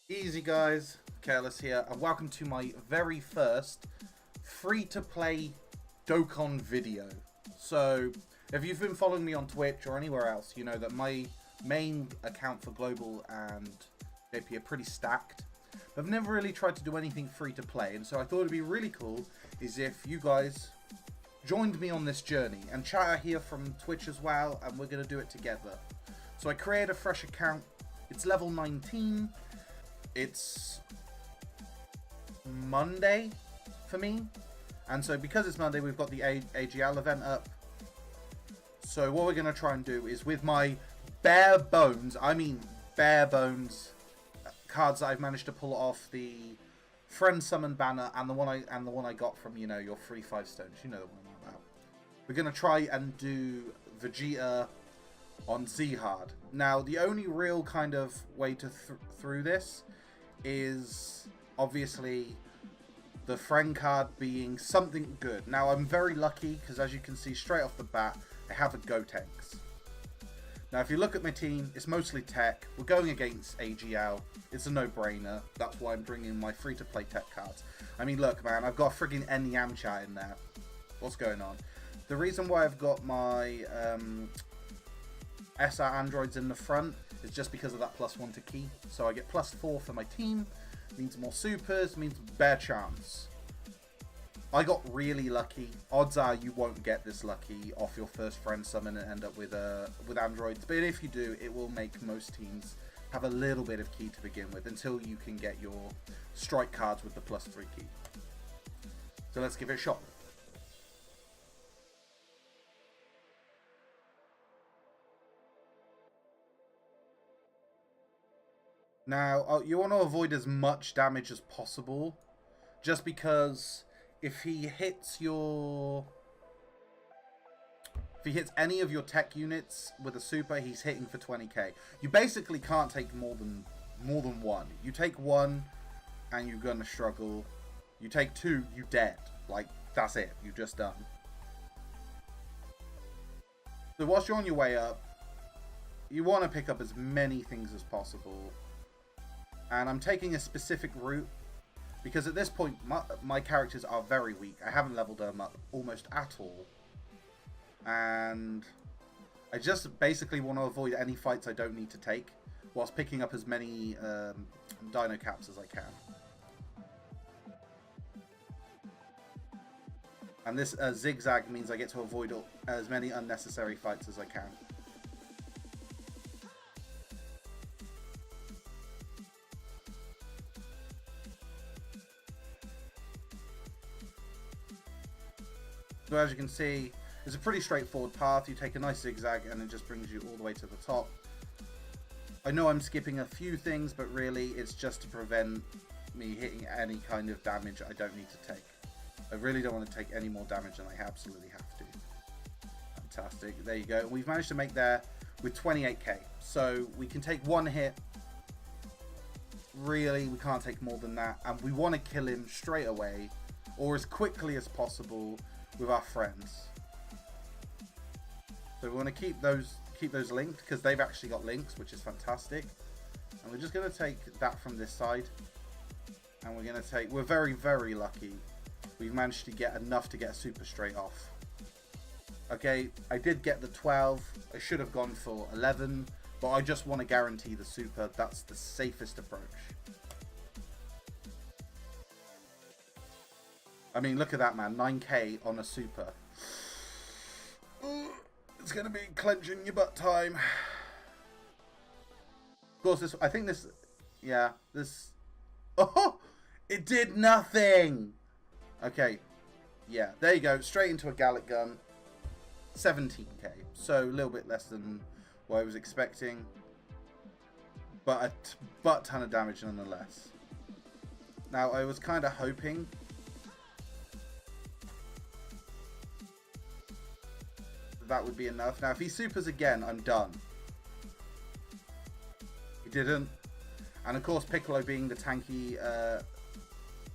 Easy guys, Careless here, and welcome to my very first free-to-play Dokkan video. So, if you've been following me on Twitch or anywhere else, you know that my main account for Global and JP are pretty stacked. But I've never really tried to do anything free-to-play, and so I thought it'd be really cool is if you guys joined me on this journey. And chat are here from Twitch as well, and we're going to do it together. So I created a fresh account. It's level 19. It's Monday for me, and so because it's Monday, we've got the AGL event up. So what we're going to try and do is, with my bare bones, I mean bare bones cards that I've managed to pull off the friend summon banner and the one I got from, you know, your free 5 stones, you know the one I'm about. We're going to try and do Vegeta on Z hard. Now the only real kind of way to through this is obviously the friend card being something good. Now I'm very lucky because, as you can see straight off the bat, I have a Gotenks. Now if you look at my team, it's mostly tech. We're going against AGL. It's a no-brainer. That's why I'm bringing my free-to-play tech cards. I mean, look man, I've got a friggin' Yamcha in there. What's going on? The reason why I've got my SR androids in the front is just because of that +1 to key. So I get +4 for my team, means more supers, means bare chance. I got really lucky. Odds are you won't get this lucky off your first friend summon and end up with androids, but if you do, it will make most teams have a little bit of key to begin with until you can get your strike cards with the +3 key. So let's give it a shot. Now, you want to avoid as much damage as possible, just because if he hits any of your tech units with a super, he's hitting for 20k. You basically can't take more than one. You take one, and you're gonna struggle. You take two, you dead. Like, that's it. You're just done. So whilst you're on your way up, you want to pick up as many things as possible. And I'm taking a specific route because at this point my characters are very weak. I haven't leveled them up almost at all. And I just basically want to avoid any fights I don't need to take whilst picking up as many dino caps as I can. And this zigzag means I get to avoid as many unnecessary fights as I can. So as you can see, it's a pretty straightforward path. You take a nice zigzag and it just brings you all the way to the top. I know I'm skipping a few things, but really it's just to prevent me hitting any kind of damage I don't need to take. I really don't want to take any more damage than I absolutely have to. Fantastic. There you go. We've managed to make there with 28k. So we can take one hit. Really, we can't take more than that. And we want to kill him straight away or as quickly as possible with our friends. So we want to keep those linked because they've actually got links, which is fantastic. And we're just going to take that from this side, and we're very, very lucky. We've managed to get enough to get a super straight off. Okay, I did get the 12. I should have gone for 11, but I just want to guarantee the super. That's the safest approach. I mean, look at that, man. 9k on a super. It's going to be clenching your butt time. Of course, oh, it did nothing. Okay, yeah, there you go. Straight into a Gallic gun. 17k. So, a little bit less than what I was expecting. But a butt ton of damage nonetheless. Now, I was kind of hoping that would be enough. Now if he supers again, I'm done. He didn't. And of course Piccolo, being the tanky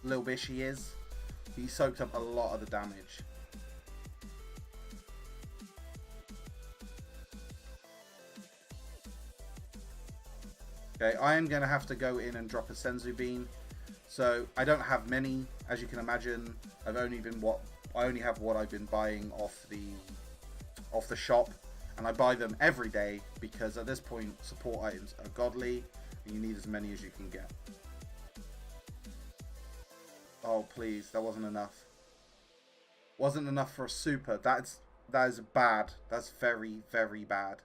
little bish he is, he soaked up a lot of the damage. Okay, I am going to have to go in and drop a Senzu Bean. So I don't have many, as you can imagine. I only have what I've been buying off the shop, and I buy them every day because at this point support items are godly and you need as many as you can get. Oh please, that wasn't enough. Wasn't enough for a super. That is bad. That's very, very bad.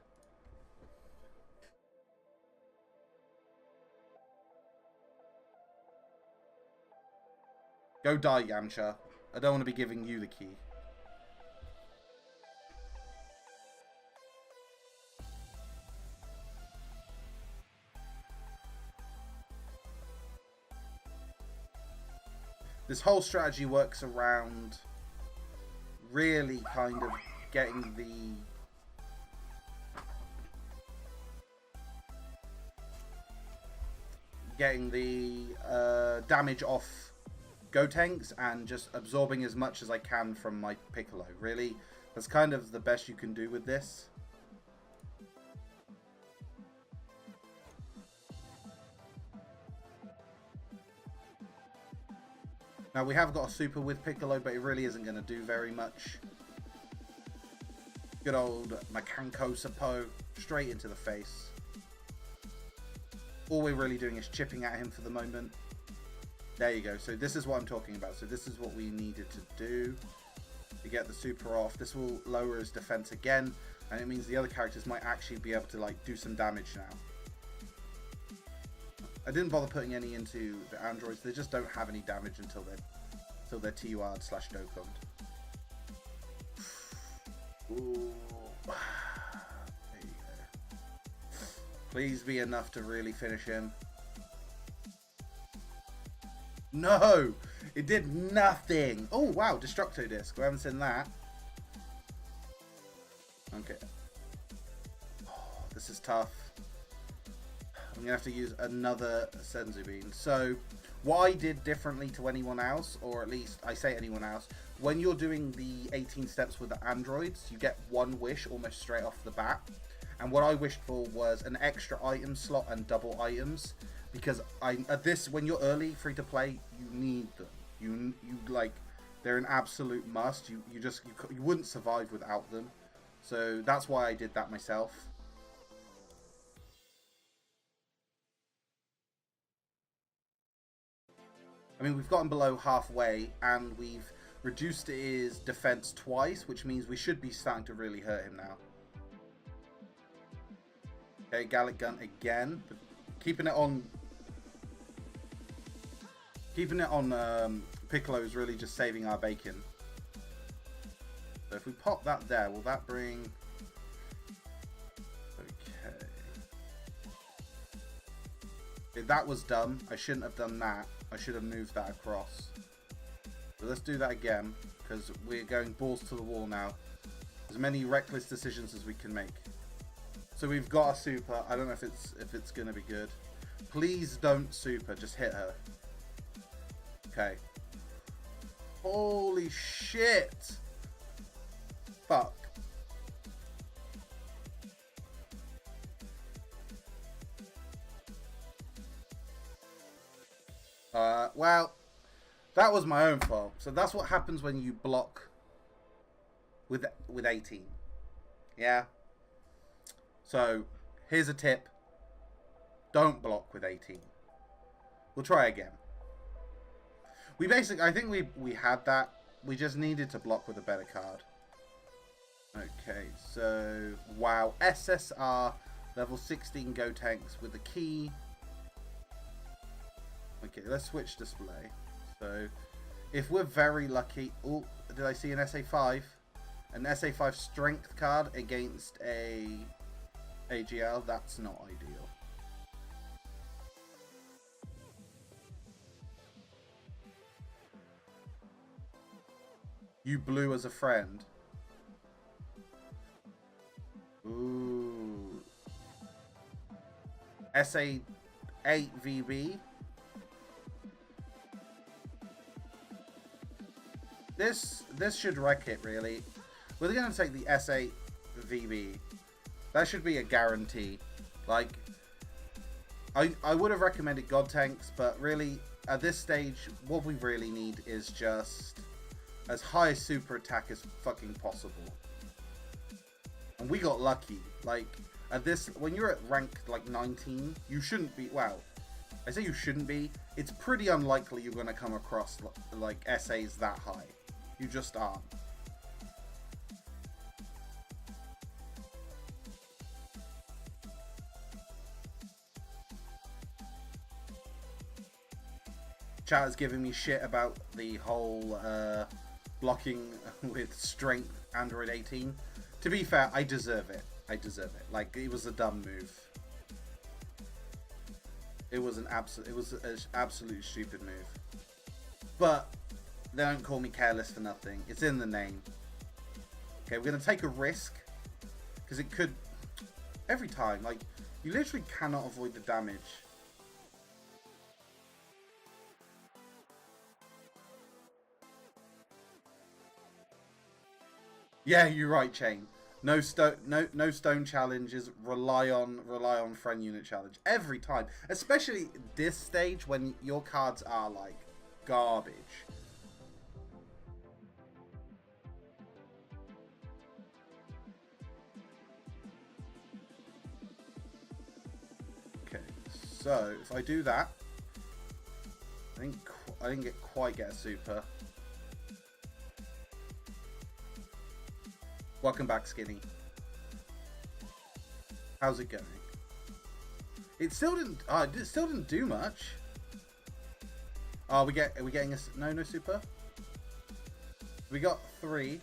Go die, Yamcha. I don't want to be giving you the key. This whole strategy works around really kind of getting the damage off Gotenks and just absorbing as much as I can from my Piccolo. Really, that's kind of the best you can do with this. Now we have got a super with Piccolo, but it really isn't going to do very much. Good old Makanko Sapo, straight into the face. All we're really doing is chipping at him for the moment. There you go. So this is what I'm talking about. So this is what we needed to do to get the super off. This will lower his defense again, and it means the other characters might actually be able to like do some damage now. I didn't bother putting any into the androids. They just don't have any damage until they're TUR'd / Dokkaned. Ooh. There you go. Please be enough to really finish him. No! It did nothing! Oh wow, Destructo Disc. We haven't seen that. Okay. Oh, this is tough. I'm going to have to use another Senzu Bean. So, what I did differently to anyone else, or at least I say anyone else, when you're doing the 18 steps with the androids, you get one wish almost straight off the bat. And what I wished for was an extra item slot and double items. Because when you're early, free to play, you need them. You like, they're an absolute must. You wouldn't survive without them. So that's why I did that myself. I mean, we've gotten below halfway, and we've reduced his defense twice, which means we should be starting to really hurt him now. Okay, Gallic Gun again. Keeping it on Piccolo is really just saving our bacon. So if we pop that there, will that bring... Okay, that was dumb. I shouldn't have done that. I should have moved that across. So let's do that again, because we're going balls to the wall now. As many reckless decisions as we can make. So we've got a super. I don't know if it's gonna be good. Please don't super. Just hit her. Okay. Holy shit! Fuck. Well, that was my own fault. So that's what happens when you block with 18. Yeah. So here's a tip. Don't block with 18. We'll try again. I think we had that. We just needed to block with a better card. Okay, so wow, SSR level 16 Gotenks with the key. Okay, let's switch display. So, if we're very lucky... Oh, did I see an SA5? An SA5 strength card against a AGL? That's not ideal. You blue as a friend. Ooh. SA8 VB. This should wreck it, really. We're going to take the S8 VB. That should be a guarantee. Like, I would have recommended God Tanks, but really, at this stage, what we really need is just as high a super attack as fucking possible. And we got lucky. Like, at this, when you're at rank, like, 19, you shouldn't be, well, I say you shouldn't be, it's pretty unlikely you're going to come across, like, SAs that high. You just aren't. Chat is giving me shit about the whole blocking with strength Android 18. To be fair, I deserve it. I deserve it. Like, it was a dumb move. It was an absolute stupid move. But they don't call me careless for nothing. It's in the name. Okay, we're gonna take a risk because it could every time. Like, you literally cannot avoid the damage. Yeah, you're right, Chain. No stone challenges. Rely on friend unit challenge every time. Especially this stage when your cards are like garbage. Okay, so if I do that, I didn't quite get a super. Welcome back, Skinny. How's it going? It still didn't. It still didn't do much. Oh, are we getting a no super? We got 3.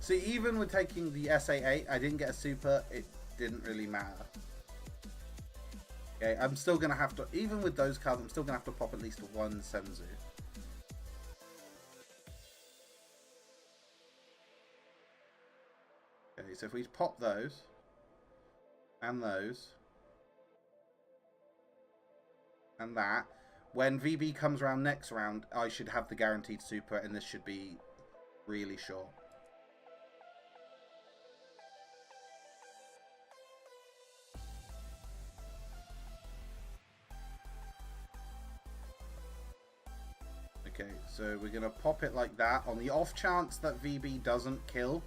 See, even with taking the SA8, I didn't get a super. It didn't really matter. Okay, I'm still going to have to, even with those cards, I'm still going to have to pop at least one Senzu. Okay, so if we pop those, and those, and that, when VB comes around next round, I should have the guaranteed super, and this should be really short. Okay, so we're going to pop it like that. On the off chance that VB doesn't kill,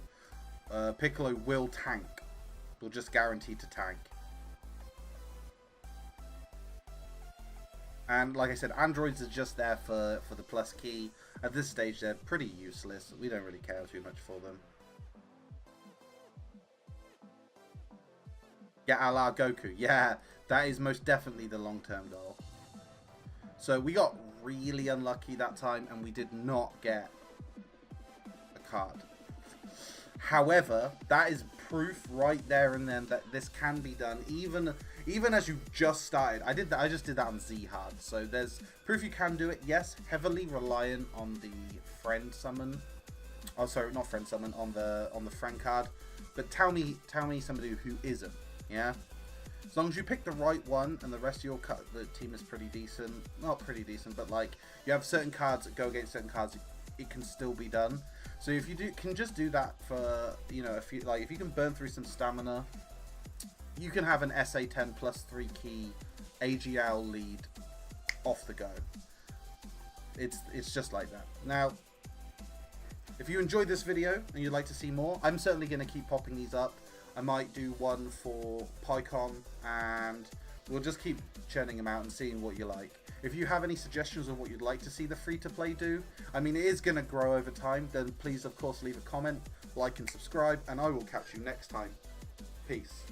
Piccolo will tank. We'll just guarantee to tank. And like I said, androids are just there for the plus key. At this stage, they're pretty useless. We don't really care too much for them. Yeah, a la Goku. Yeah, that is most definitely the long-term goal. So we got really unlucky that time, and we did not get a card. However, that is proof right there and then that this can be done, even as you just started. I just did that on Z hard, so there's proof you can do it. Yes, heavily reliant on the friend summon. Oh, sorry, not friend summon, on the friend card. But tell me somebody who isn't. Yeah. As long as you pick the right one and the rest of your the team is pretty decent. Not pretty decent, but like you have certain cards that go against certain cards, it can still be done. So if you can just do that for, you know, if you can burn through some stamina, you can have an SA10 plus 3 key AGL lead off the go. It's just like that. Now, if you enjoyed this video and you'd like to see more, I'm certainly going to keep popping these up. I might do one for PyCon, and we'll just keep churning them out and seeing what you like. If you have any suggestions on what you'd like to see the free-to-play do, I mean, it is going to grow over time, then please, of course, leave a comment, like and subscribe, and I will catch you next time. Peace.